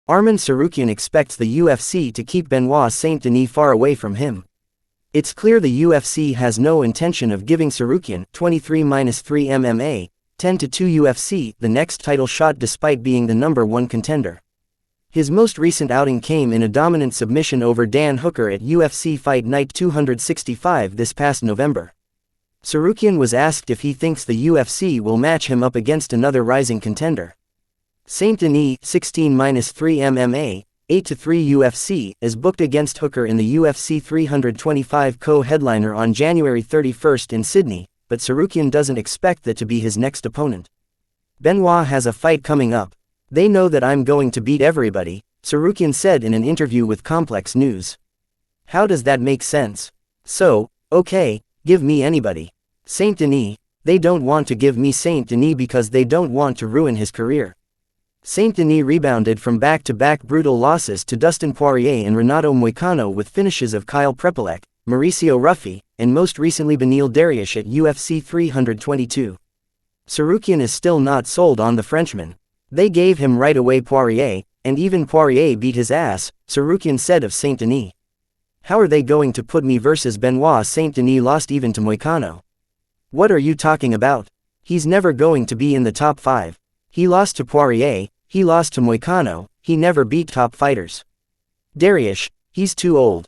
Arman Tsarukyan expects the UFC to keep Benoit Saint-Denis far away from him. It's clear the UFC has no intention of giving Tsarukyan, 23-3 MMA, 10-2 UFC, the next title shot despite being the #1 contender. His most recent outing came in a dominant submission over Dan Hooker at UFC Fight Night 265 this past November. Tsarukyan was asked if he thinks the UFC will match him up against another rising contender. Saint-Denis, 16-3 MMA, 8-3 UFC, is booked against Hooker in the UFC 325 co-headliner on January 31 in Sydney, but Tsarukyan doesn't expect that to be his next opponent. Benoit has a fight coming up. They know that I'm going to beat everybody, Tsarukyan said in an interview with Complex News. How does that make sense? So, okay, give me anybody. Saint-Denis, they don't want to give me Saint-Denis because they don't want to ruin his career. Saint-Denis rebounded from back-to-back brutal losses to Dustin Poirier and Renato Moicano with finishes of Kyle Prepolec, Mauricio Ruffi, and most recently Beneil Dariush at UFC 322. Tsarukyan is still not sold on the Frenchman. They gave him right away Poirier, and even Poirier beat his ass, Tsarukyan said of Saint-Denis. How are they going to put me versus Benoit? Saint-Denis lost even to Moicano. What are you talking about? He's never going to be in the top 5. He lost to Poirier, he lost to Moicano, he never beat top fighters. Dariush, he's too old.